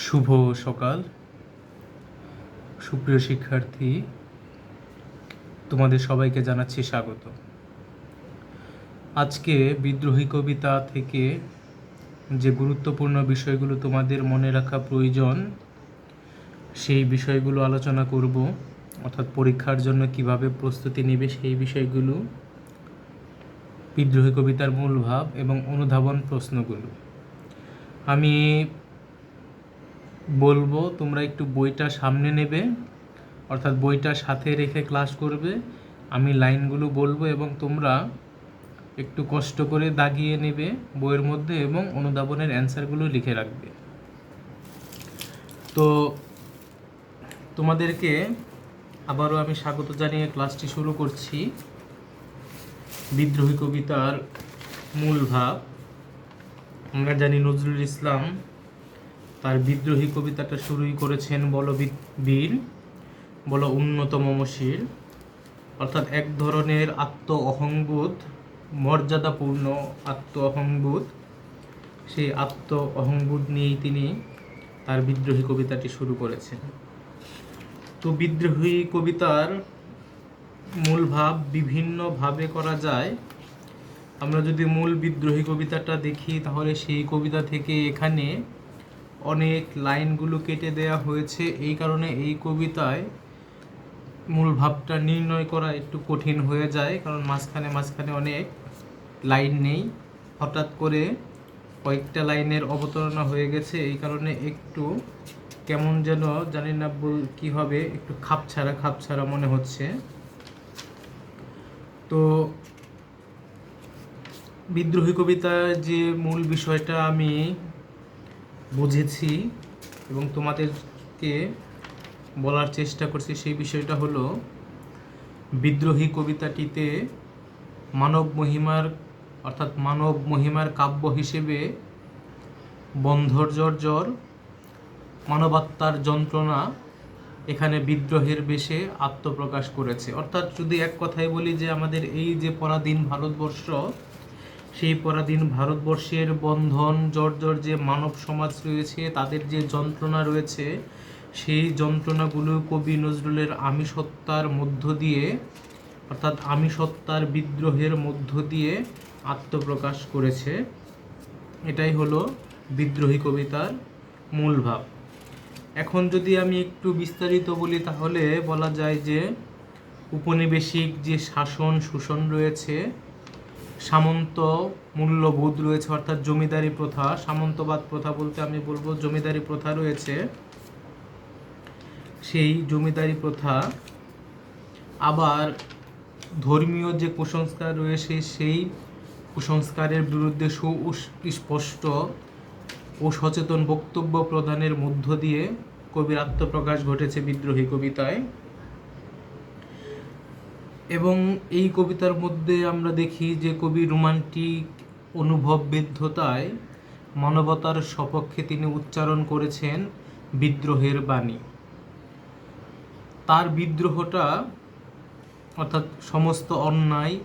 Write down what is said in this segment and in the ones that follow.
শুভ সকাল সুপ্রিয় শিক্ষার্থী, তোমাদের সবাইকে জানাচ্ছি স্বাগত। আজকে বিদ্রোহী কবিতা থেকে যে গুরুত্বপূর্ণ বিষয়গুলো তোমাদের মনে রাখা প্রয়োজন সেই বিষয়গুলো আলোচনা করব, অর্থাৎ পরীক্ষার জন্য কিভাবে প্রস্তুতি নেবে সেই বিষয়গুলো, বিদ্রোহী কবিতার মূল ভাব এবং অনুধাবন প্রশ্নগুলো আমি বলবো। তোমরা একটু বইটা সামনে নেবে, অর্থাৎ বইটা সাথে রেখে ক্লাস করবে। আমি লাইনগুলো বলবো এবং তোমরা একটু কষ্ট করে দাগিয়ে নেবে বইয়ের মধ্যে এবং অনুধাবনের অ্যান্সারগুলো লিখে রাখবে। তো তোমাদেরকে আবারও আমি স্বাগত জানিয়ে ক্লাসটি শুরু করছি। বিদ্রোহী কবিতার মূল ভাব। আমরা জানি নজরুল ইসলাম তার বিদ্রোহী কবিতাটা শুরুই করেছেন বল বীর বল উন্নত মমশির, অর্থাৎ এক ধরনের আত্ম অহংবোধ, মর্যাদাপূর্ণ আত্ম অহংবোধ, সেই আত্ম অহংবোধ নিয়েই তিনি তার বিদ্রোহী কবিতাটি শুরু করেছেন। তো বিদ্রোহী কবিতার মূল ভাব বিভিন্নভাবে করা যায়। আমরা যদি মূল বিদ্রোহী কবিতাটা দেখি তাহলে সেই কবিতা থেকে এখানে অনেক লাইনগুলো কেটে দেয়া হয়েছে। এই কারণে এই কবিতায় মূল ভাবটা নির্ণয় করা একটু কঠিন হয়ে যায়, কারণ মাঝখানে অনেক লাইন নেই, হঠাৎ করে কয়েকটা লাইনের অবতারণা হয়ে গেছে। এই কারণে একটু কেমন যেন জানি না কী হবে, একটু খাপছাড়া মনে হচ্ছে। তো বিদ্রোহী কবিতার যে মূল বিষয়টা আমি বুঝেছি এবং তোমাদেরকে বলার চেষ্টা করছি, সেই বিষয়টা হলো বিদ্রোহী কবিতাটিতে মানব মহিমার কাব্য হিসেবে বন্ধর জর্জর মানবাত্মার যন্ত্রণা এখানে বিদ্রোহের বেশে আত্মপ্রকাশ করেছে। অর্থাৎ যদি এক কথায় বলি যে আমাদের এই যে পরাধীন ভারতবর্ষ, সেই পরাধীন ভারতবর্ষের বন্ধন জর্জর যে মানব সমাজ রয়েছে, তাদের যে যন্ত্রণা রয়েছে, সেই যন্ত্রণাগুলো কবি নজরুলের আমিষত্বার মধ্য দিয়ে, অর্থাৎ আমিষত্বার বিদ্রোহের মধ্য দিয়ে আত্মপ্রকাশ করেছে। এটাই হলো বিদ্রোহী কবিতার মূল ভাব। এখন যদি আমি একটু বিস্তারিত বলি তাহলে বলা যায় যে উপনিবেশিক যে শাসন শোষণ রয়েছে, সামন্ত মূল্যবোধ রয়েছে, অর্থাৎ জমিদারি প্রথা, সামন্তবাদ প্রথা বলতে আমি বলবো জমিদারি প্রথা রয়েছে, সেই জমিদারি প্রথা, আবার ধর্মীয় যে কুসংস্কার রয়েছে সেই কুসংস্কারের বিরুদ্ধে সুস্পষ্ট ও সচেতন বক্তব্য প্রদানের মধ্য দিয়ে কবির আত্মপ্রকাশ ঘটেছে বিদ্রোহী কবিতায়। এবং এই কবিতার মধ্যে আমরা দেখি যে কবি রোমান্টিক অনুভব বিদ্ধতায় মানবতার সপক্ষে তিনি উচ্চারণ করেছেন বিদ্রোহের বাণী। তার বিদ্রোহটা অর্থাৎ সমস্ত অন্যায়,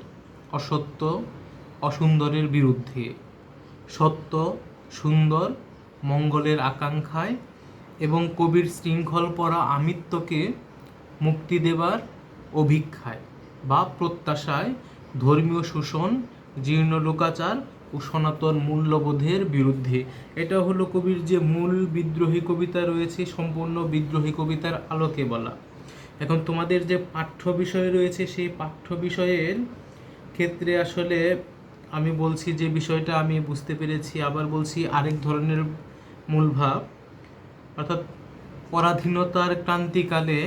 অসত্য, অসুন্দরের বিরুদ্ধে, সত্য, সুন্দর, মঙ্গলের আকাঙ্ক্ষায় এবং কবির শৃঙ্খলপরা আমিত্বকে মুক্তি দেবার অভিক্ষায় বা প্রত্যাশায়, ধর্মীয় শোষণ, জীর্ণ লোকাচার ও সনাতন মূল্যবোধের বিরুদ্ধে। এটা হলো কবির যে মূল বিদ্রোহী কবিতা রয়েছে, সম্পূর্ণ বিদ্রোহী কবিতার আলোকে বলা। এখন তোমাদের যে পাঠ্য বিষয় রয়েছে, সেই পাঠ্য বিষয়ের ক্ষেত্রে আসলে আমি বলছি যে বিষয়টা আমি বুঝতে পেরেছি, আবার বলছি আরেক ধরনের মূল ভাব, অর্থাৎ পরাধীনতার ক্রান্তিকালে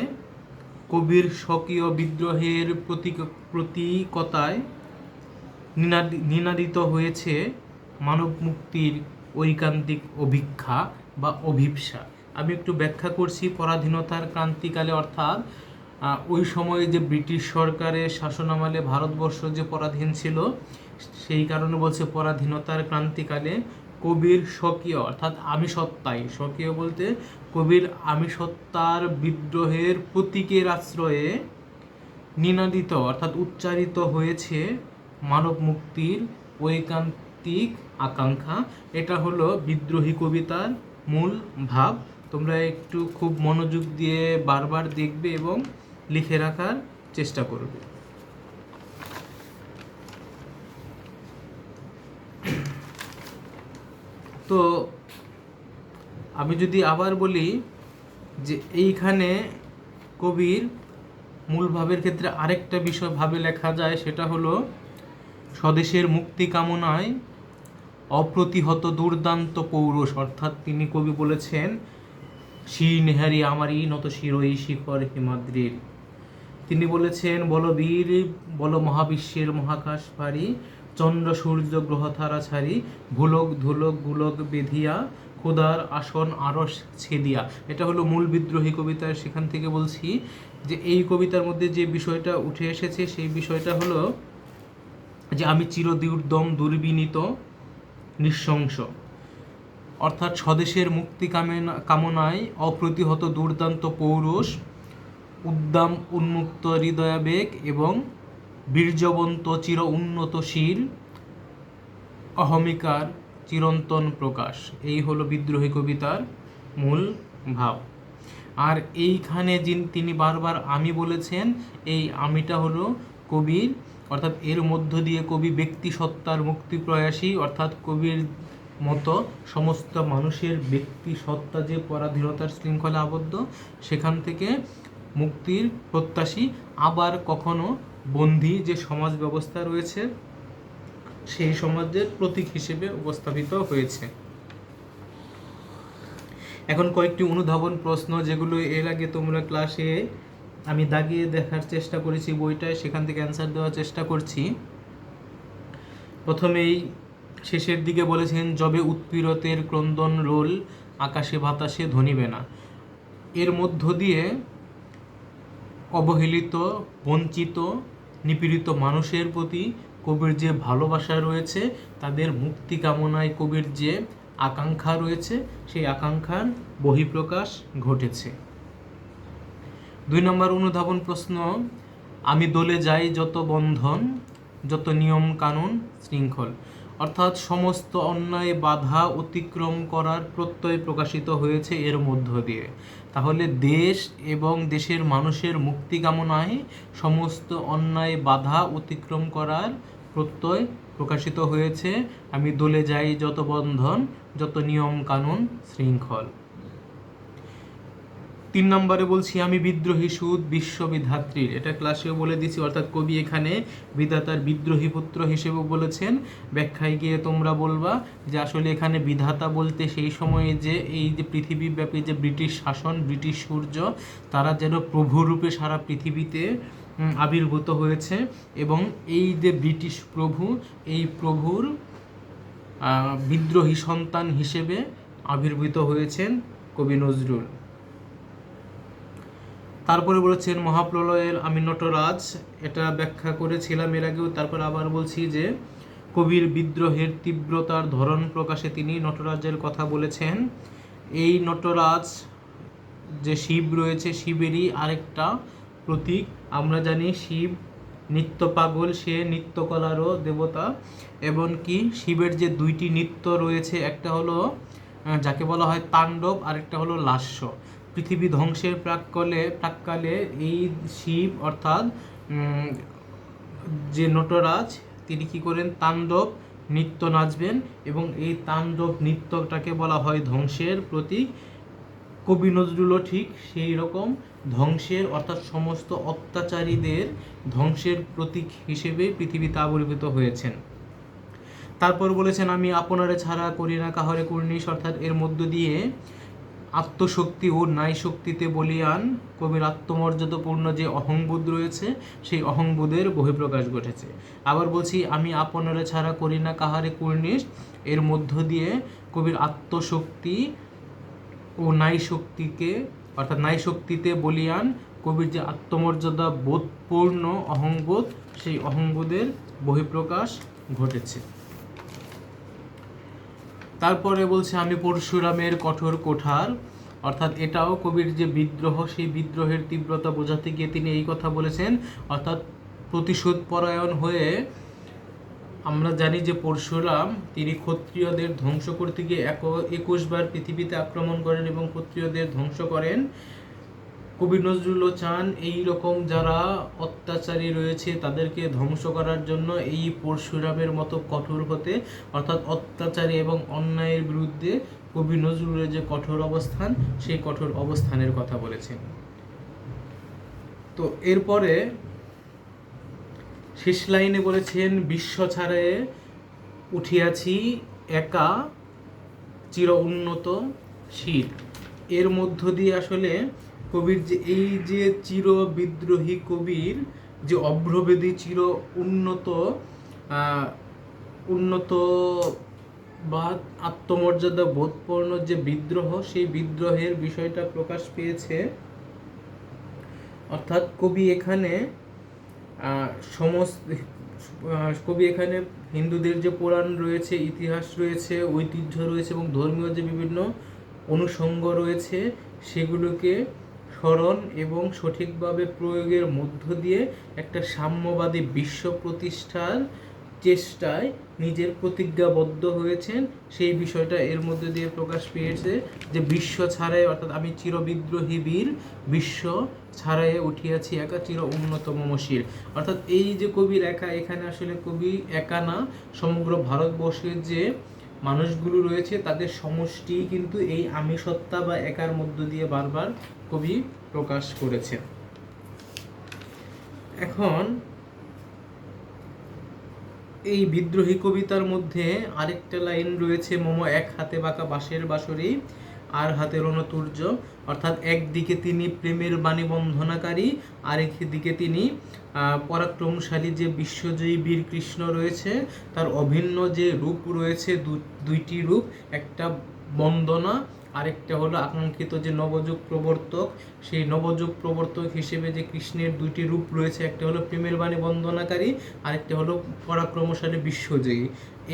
কবির স্বকীয় বিদ্রোহের প্রতীকতায় নিনাদিত হয়েছে মানব মুক্তির ঐকান্তিক অভিক্ষা বা অভিপ্সা। আমি একটু ব্যাখ্যা করছি। পরাধীনতার ক্রান্তিকালে অর্থাৎ ওই সময়ে যে ব্রিটিশ সরকারের শাসনামলে ভারতবর্ষ যে পরাধীন ছিল, সেই কারণে বলছে পরাধীনতার ক্রান্তিকালে কবির স্বকীয় অর্থাৎ আমিষত্বায়, স্বকীয় বলতে কবির আমিষত্তার বিদ্রোহের প্রতীকের আশ্রয়ে নিনাদিত অর্থাৎ উচ্চারিত হয়েছে মানব মুক্তির ঐকান্তিক আকাঙ্ক্ষা। এটা হলো বিদ্রোহী কবিতার মূল ভাব তোমরা একটু খুব মনোযোগ দিয়ে বারবার দেখবে এবং লিখে রাখার চেষ্টা করবে। তো আমি যদি আবার বলি যে এইখানে কবির মূল ভাবের ক্ষেত্রে আরেকটা বিষয় ভাবে লেখা যায়, সেটা হলো স্বদেশের মুক্তি কামনায় অপ্রতিহত দুর্দান্ত পৌরুষ। অর্থাৎ তিনি কবি বলেছেন, শির নেহারি আমারই নত শিরোই শিখর হিমাদ্রির। তিনি বলেছেন, বল বীর বল মহাবিশ্বের মহাকাশ পারি, চন্দ্র সূর্য গ্রহ তারা ছাড়ি, ভুলক ধুলক গুলক বেধিয়া, খোদার আসন আরশ ছেদিয়া। এটা হলো মূল বিদ্রোহী কবিতা। সেখান থেকে বলছি যে এই কবিতার মধ্যে যে বিষয়টা উঠে এসেছে সেই বিষয়টা হলো যে আমি চিরদুর্দম দুর্বিনীত নৃশংস। অর্থাৎ স্বদেশের মুক্তি কামনায় অপ্রতিহত দুর্দান্ত পৌরুষ, উদ্দাম উন্মুক্ত হৃদয়াবেগ এবং বীর্যবন্ত চির উন্নতশীল অহমিকার চিরন্তন প্রকাশ। এই হলো বিদ্রোহী কবিতার মূল ভাব। আর এইখানে তিনি বারবার আমি বলেছেন, এই আমিটা হলো কবির, অর্থাৎ এর মধ্য দিয়ে কবি ব্যক্তি সত্তার মুক্তি প্রয়াসী, অর্থাৎ কবির মতো সমস্ত মানুষের ব্যক্তি সত্তা যে পরাধীনতার শৃঙ্খলে আবদ্ধ, সেখান থেকে মুক্তির প্রত্যাশী, আবার কখনো বন্দী যে সমাজ ব্যবস্থা রয়েছে সেই সমাজের প্রতীক হিসেবে উপস্থাপিত হয়েছে। এখন কয়েকটি অনুধাবন প্রশ্ন, যেগুলো এর আগে তোমরা ক্লাসে আমি দাগিয়ে দেখার চেষ্টা করেছি বইটায়, সেখান থেকে অ্যান্সার দেওয়ার চেষ্টা করছি। প্রথমেই শেষের দিকে বলেছেন, যবে উৎপীড়তের ক্রন্দন রোল আকাশে বাতাসে ধনিবে না। এর মধ্য দিয়ে অবহেলিত, বঞ্চিত, নিপীড়িত মানুষের প্রতি কবির যে ভালোবাসা রয়েছে, তাদের মুক্তি কামনায় কবির যে আকাঙ্ক্ষা রয়েছে, সেই আকাঙ্ক্ষার বহিঃপ্রকাশ ঘটেছে। 2 নম্বর অনুধাবন প্রশ্ন, আমি দলে যাই যত বন্ধন, যত নিয়ম কানুন শৃঙ্খল। অর্থাৎ সমস্ত অন্যায় বাধা অতিক্রম করার প্রত্যয় প্রকাশিত হয়েছে এর মধ্য দিয়ে। তাহলে দেশ এবং দেশের মানুষের মুক্তি কামনায় সমস্ত অন্যায় বাধা অতিক্রম করার প্রত্যয় প্রকাশিত হয়েছে আমি দলে যাই যত বন্ধন, যত নিয়ম কানুন শৃঙ্খল। 3 নম্বরে বলছি, আমি বিদ্রোহী সুদ বিশ্ববিধাত্রীর। এটা ক্লাসেও বলে দিয়েছি, অর্থাৎ কবি এখানে বিধাতার বিদ্রোহী পুত্র হিসেবে বলেছেন। ব্যাখ্যায় গিয়ে তোমরা বলবা যে আসলে এখানে বিধাতা বলতে সেই সময়ে যে এই যে পৃথিবীব্যাপী যে ব্রিটিশ শাসন, ব্রিটিশ সূর্য, তারা যেন প্রভুরূপে সারা পৃথিবীতে আবির্ভূত হয়েছে, এবং এই যে ব্রিটিশ প্রভু, এই প্রভুর বিদ্রোহী সন্তান হিসেবে আবির্ভূত হয়েছেন কবি নজরুল। তারপরে বলেছেন, মহাপ্রলয়ের আমি নটরাজ। এটা ব্যাখ্যা করেছিলাম এর আগেও, তারপর আবার বলছি যে কবির বিদ্রোহের তীব্রতার ধরন প্রকাশে তিনি নটরাজের কথা বলেছেন। এই নটরাজ যে শিব রয়েছে, শিবেরই আরেকটা প্রতীক। আমরা জানি শিব নিত্য পাগল, সে নৃত্যকলারও দেবতা। এবং কি শিবের যে 2টি নৃত্য রয়েছে, একটা হলো যাকে বলা হয় তাণ্ডব, আরেকটা হলো লাস্য। পৃথিবী ধ্বংসের প্রাক্কালে এই শিব অর্থাৎ যে নটরাজ, তিনি কি করেন, তাণ্ডব নৃত্য নাচবেন, এবং এই তাণ্ডব নৃত্যটাকে বলা হয় ধ্বংসের প্রতীক। কবি নজরুলও ঠিক সেই রকম ধ্বংসের, অর্থাৎ সমস্ত অত্যাচারীদের ধ্বংসের প্রতীক হিসেবে পৃথিবীতে আবির্ভূত হয়েছেন। তারপর বলেছেন, আমি আপনারে ছাড়া করি না কাহারে কুর্নিশ। অর্থাৎ এর মধ্য দিয়ে আত্মশক্তি ও ন্যায় শক্তিতে বলিয়ান কবির আত্মমর্যাদাপূর্ণ যে অহংবোধ রয়েছে, সেই অহংবোধের বহিঃপ্রকাশ ঘটেছে। আবার বলছি, আমি আপনারে ছাড়া করি না কাহারে কুর্নিশ। এর মধ্য দিয়ে কবির আত্মশক্তি ও ন্যায় শক্তিকে, অর্থাৎ ন্যায় শক্তিতে বলিয়ান কবির যে আত্মমর্যাদা বোধপূর্ণ অহংবোধ, সেই অহংবোধের বহিঃপ্রকাশ ঘটেছে। তারপরে বলছে, আমি পরশুরামের কঠোর কোঠার। অর্থাৎ এটাও কবির যে বিদ্রোহ, সেই বিদ্রোহের তীব্রতা বোঝাতে গিয়ে তিনি এই কথা বলেছেন। অর্থাৎ প্রতিশোধ পরায়ণ হয়ে আমরা জানি যে পরশুরাম তিনি ক্ষত্রিয়দের ধ্বংস করতে গিয়ে 21 বার পৃথিবীতে আক্রমণ করেন এবং ক্ষত্রিয়দের ধ্বংস করেন। কবি নজরুলও চান এই রকম যারা অত্যাচারী রয়েছে তাদেরকে ধ্বংস করার জন্য এই পরশুরামের মতো কঠোর হতে, অর্থাৎ অত্যাচারী এবং অন্যায়ের বিরুদ্ধে কবি নজরুলের যে কঠোর অবস্থান, সেই কঠোর অবস্থানের কথা বলেছেন। তো এরপরে শেষ লাইনে বলেছেন, বিশ্ব ছাড়ে উঠিয়াছি একা চির উন্নত শির। এর মধ্য দিয়ে আসলে কবির যে এই যে চির বিদ্রোহী কবির যে অভ্রভেদী চির উন্নত বা আত্মমর্যাদা বোধপূর্ণ যে বিদ্রোহ, সেই বিদ্রোহের বিষয়টা প্রকাশ পেয়েছে। অর্থাৎ কবি এখানে হিন্দুদের যে পুরাণ রয়েছে, ইতিহাস রয়েছে, ঐতিহ্য রয়েছে এবং ধর্মীয় যে বিভিন্ন অনুষঙ্গ রয়েছে, সেগুলোকে স্মরণ এবং সঠিকভাবে প্রয়োগের মধ্য দিয়ে একটা সাম্যবাদী বিশ্ব প্রতিষ্ঠার চেষ্টায় নিজের প্রতিজ্ঞাবদ্ধ হয়েছেন। সেই বিষয়টা এর মধ্যে দিয়ে প্রকাশ পেয়েছে যে বিশ্ব ছাড়াই, অর্থাৎ আমি চিরবিদ্রোহী বীর, বিশ্ব ছাড়াই উঠিয়াছি একা চির উন্নত মমশির। অর্থাৎ এই যে কবির একা, এখানে আসলে কবি একা না, সমগ্র ভারতবর্ষের যে মানুষগুলো রয়েছে তাদের সমষ্টি কিন্তু এই আমি সত্তা বা একার মধ্য দিয়ে বারবার কবি প্রকাশ করেছেন। এখন এই বিদ্রোহী কবিতার মধ্যে আরেকটা লাইন রয়েছে, মম এক হাতে বাঁকা বাঁশের বাঁশরি আর হাতে রণতুর্য। অর্থাৎ একদিকে তিনি প্রেমের বাণী বন্ধনাকারী, আরেক দিকে তিনি পরাক্রমশালী যে বিশ্বজয়ী বীর কৃষ্ণ রয়েছে, তার অভিন্ন যে রূপ রয়েছে, দুইটি রূপ, একটা বন্দনা, আরেকটা হলো আকাঙ্ক্ষিত যে নবযুগ প্রবর্তক। সেই নবযুগ প্রবর্তক হিসেবে যে কৃষ্ণের দুইটি রূপ রয়েছে, একটা হলো প্রেমের বাণী বন্দনাকারী, আরেকটা হলো পরাক্রমশালী বিশ্বজয়ী।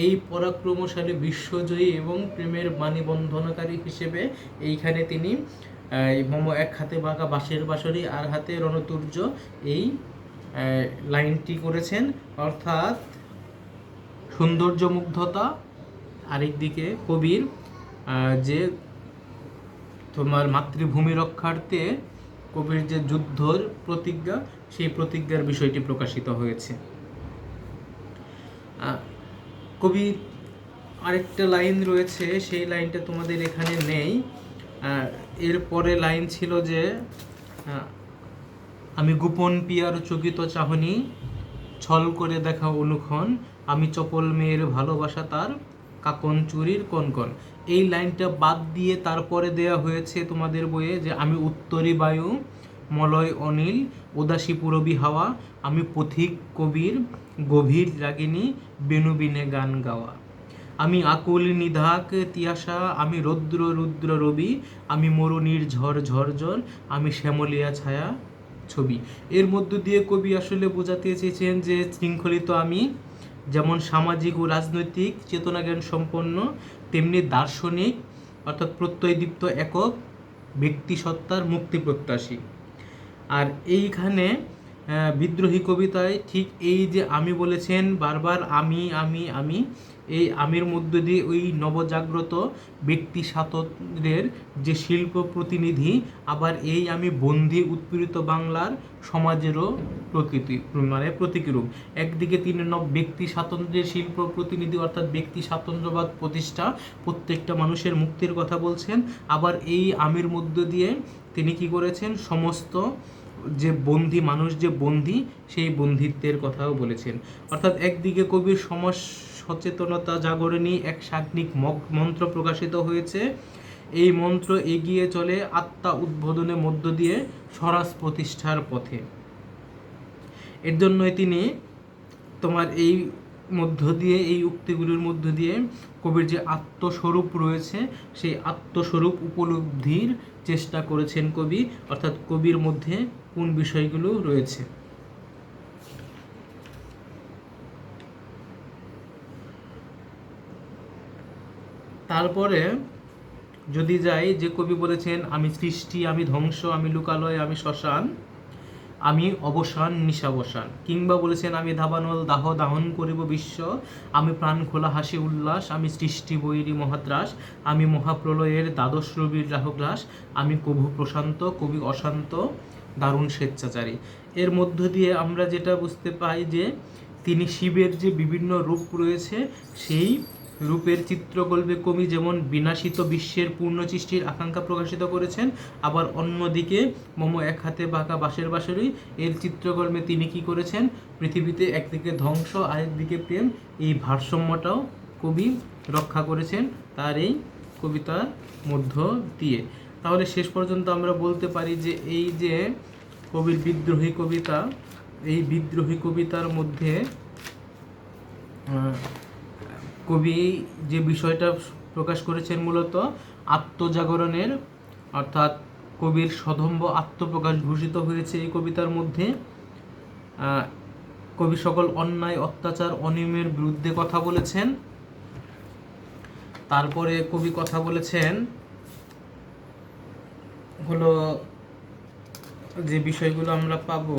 এই পরাক্রমশালী বিশ্বজয়ী এবং প্রেমের বাণী বন্ধনাকারী হিসেবে এইখানে তিনি মম এক হাতে বাঁকা বাঁশের বাঁশরি আর হাতে রণতুর্য, এই লাইনটি করেছেন। অর্থাৎ সৌন্দর্য মুগ্ধতা, আরেকদিকে কবির যে তোমার মাতৃভূমি রক্ষার্থে কবির যে যুদ্ধর প্রতিজ্ঞা, সেই প্রতিজ্ঞার বিষয়টি প্রকাশিত হয়েছে। কবির আরেকটা লাইন রয়েছে, সেই লাইনটা তোমাদের এখানে নেই। এরপরে লাইন ছিল যে আমি গোপন পিয়ার চকিত চাহনি, ছল করে দেখা অনুক্ষণ, আমি চপল মেয়ের ভালোবাসা তার কাকন চুরির কনকন। এই লাইনটা বাদ দিয়ে তারপরে দেয়া হয়েছে তোমাদের বইয়ে যে আমি উত্তরী বায়ু মলয় অনিল, উদাসী পুরবী হাওয়া, আমি পথিক কবির গভীর রাগিনী, বেনুবিনে গান গাওয়া। আমি আকুল নিধাক তিয়াসা, আমি রৌদ্র রুদ্র রবি, আমি মরুনির ঝড় ঝরঝর, আমি শ্যামলিয়া ছায়া ছবি। এর মধ্য দিয়ে কবি আসলে বোঝাতে চেয়েছেন যে শৃঙ্খলিত আমি যেমন সামাজিক ও রাজনৈতিক চেতনাজ্ঞান সম্পন্ন, তেমনি দার্শনিক অর্থাৎ প্রত্যয়দীপ্ত একক ব্যক্তিসত্তার মুক্তি প্রত্যাশী। আর এইখানে বিদ্রোহী কবিতায় ঠিক এই যে আমি বলেছেন বারবার, আমি আমি আমি, এই আমির মধ্য দিয়ে ওই নবজাগ্রত ব্যক্তি স্বাতন্ত্র্যের যে শিল্প প্রতিনিধি, আবার এই আমি বন্দী উৎপীড়িত বাংলার সমাজেরও প্রতীকী রূপ। একদিকে তিনি ব্যক্তি স্বাতন্ত্র্যের শিল্প প্রতিনিধি, অর্থাৎ ব্যক্তি স্বাতন্ত্র্যবাদ প্রতিষ্ঠা, প্রত্যেকটা মানুষের মুক্তির কথা বলছেন। আবার এই আমির মধ্য দিয়ে তিনি কি করেছেন, সমস্ত যে বন্দী মানুষ, যে বন্দী, সেই বন্দিত্বের কথাও বলেছেন। অর্থাৎ একদিকে কবির সমাজ সচেতনতা জাগরণী এক সাগ্নিক মন্ত্র প্রকাশিত হয়েছে। এই মন্ত্র এগিয়ে চলে আত্মা উদ্বোধনের মধ্য দিয়ে স্বরাজ প্রতিষ্ঠার পথে। এর জন্যই তিনি তোমার এই মধ্য দিয়ে, এই উক্তিগুলির মধ্য দিয়ে কবির যে আত্মস্বরূপ রয়েছে, সেই আত্মস্বরূপ উপলব্ধির চেষ্টা করেছেন কবি। অর্থাৎ কবির মধ্যে কোন বিষয়গুলো রয়েছে। তারপরে যদি যাই, যে কবি বলেছেন আমি সৃষ্টি, আমি ধ্বংস, আমি লোকালয়, আমি শ্মশান। আমি অবসান নিশাবসান, কিংবা বলেছেন আমি দাবানল দাহ দাহন করিব বিশ্ব, আমি প্রাণ খোলা হাসি উল্লাস, আমি সৃষ্টি বৈরী মহাত্রাস, আমি মহাপ্রলয়ের দ্বাদশ রবির রাহুগ্রাস, আমি কভু প্রশান্ত কবি অশান্ত দারুণ স্বেচ্ছাচারী। এর মধ্য দিয়ে আমরা যেটা বুঝতে পাই যে তিনি শিবের যে বিভিন্ন রূপ রয়েছে সেই রূপের চিত্রকল্পে কবি যেমন বিনাশিত বিশ্বের পূর্ণসৃষ্টির আকাঙ্ক্ষা প্রকাশিত করেছেন, আবার অন্যদিকে মম এক হাতে বাঁকা বাঁশের বাঁশরি এর চিত্রকর্মে তিনি কি করেছেন, পৃথিবীতে একদিকে ধ্বংস আরেকদিকে প্রেম, এই ভারসাম্যটাও কবি রক্ষা করেছেন তার এই কবিতার মধ্য দিয়ে। তাহলে শেষ পর্যন্ত আমরা বলতে পারি যে এই যে কবির বিদ্রোহী কবিতা, এই বিদ্রোহী কবিতার মধ্যে কবি যে বিষয়টা প্রকাশ করেছেন মূলত আত্মজাগরণের, অর্থাৎ কবির সদম্ভ আত্মপ্রকাশ ঘোষিত হয়েছে এই কবিতার মধ্যে। কবি সকল অন্যায় অত্যাচার অনিয়মের বিরুদ্ধে কথা বলেছেন। তারপরে কবি কথা বলেছেন হলো যে বিষয়গুলো আমরা পাবো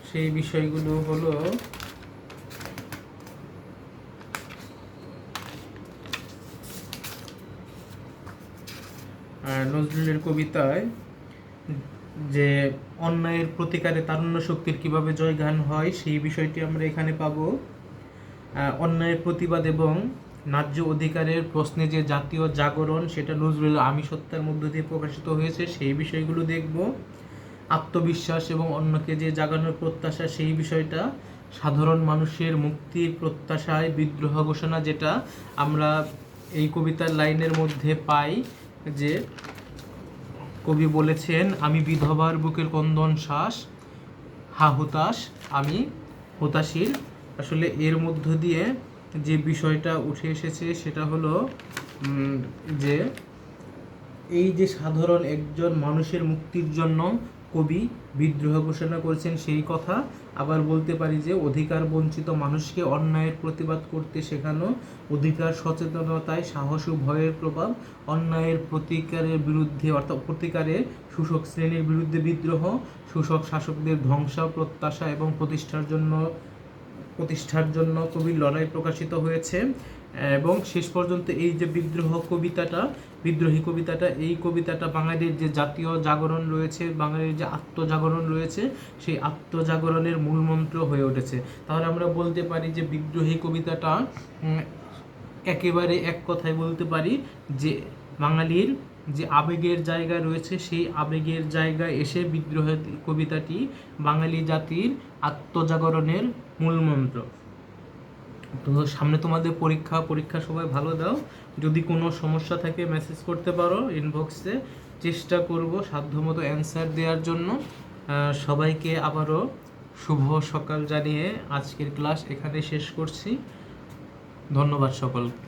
সেই বিষয়গুলো হলো নজরুলের কবিতায় যে অন্যায়ের প্রতিকারে তারুণ্য শক্তির কিভাবে জয়গান হয় সেই বিষয়টি আমরা এখানে পাবো। অন্যায়ের প্রতিবাদ এবং ন্যায্য অধিকারের প্রশ্নে যে জাতীয় জাগরণ সেটা নজরুলের আমি সত্তার মধ্য দিয়ে প্রকাশিত হয়েছে সেই বিষয়গুলো দেখব। আত্মবিশ্বাস এবং অন্যকে যে জাগানোর প্রত্যাশা সেই বিষয়টা, সাধারণ মানুষের মুক্তির প্রত্যাশায় বিদ্রোহ ঘোষণা, যেটা আমরা এই কবিতার লাইনের মধ্যে পাই যে কবি বলেছেন আমি বিধবার বুকের কন্দন শ্বাস, হা হুতাশ আমি হুতাশীর। আসলে এর মধ্য দিয়ে যে বিষয়টা উঠে এসেছে সেটা হলো যে এই যে সাধারণ একজন মানুষের মুক্তির জন্য কবি বিদ্রোহ ঘোষণা করেছেন সেই কথা। আবার বলতে পারি যে অধিকার বঞ্চিত মানুষকে অন্যায়ের প্রতিবাদ করতে শেখানো, অধিকার সচেতনতায় সাহস ও ভয়ের প্রভাব, অন্যায়ের প্রতিকারের বিরুদ্ধে অর্থাৎ প্রতিকারের শোষক শ্রেণীর বিরুদ্ধে বিদ্রোহ, শোষক শাসকদের ধ্বংস প্রত্যাশা এবং প্রতিষ্ঠার জন্য কবির লড়াই প্রকাশিত হয়েছে। এবং শেষ পর্যন্ত এই যে বিদ্রোহী কবিতাটা এই কবিতাটা বাঙালির যে জাতীয় জাগরণ রয়েছে, বাঙালির যে আত্মজাগরণ রয়েছে সেই আত্মজাগরণের মূলমন্ত্র হয়ে উঠেছে। তাহলে আমরা বলতে পারি যে বিদ্রোহী কবিতাটা একেবারে এক কথায় বলতে পারি যে বাঙালির যে আবেগের জায়গা রয়েছে সেই আবেগের জায়গায় এসে বিদ্রোহ কবিতাটি বাঙালি জাতির আত্মজাগরণের মূলমন্ত্র। তো সামনে তোমাদের পরীক্ষা সবাই ভালো দাও। যদি কোনো সমস্যা থাকে মেসেজ করতে পারো ইনবক্সে, চেষ্টা করব সাধ্যমতো অ্যান্সার দেওয়ার জন্য। সবাইকে আবারও শুভ সকাল জানিয়ে আজকের ক্লাস এখানে শেষ করছি। ধন্যবাদ সকলকে।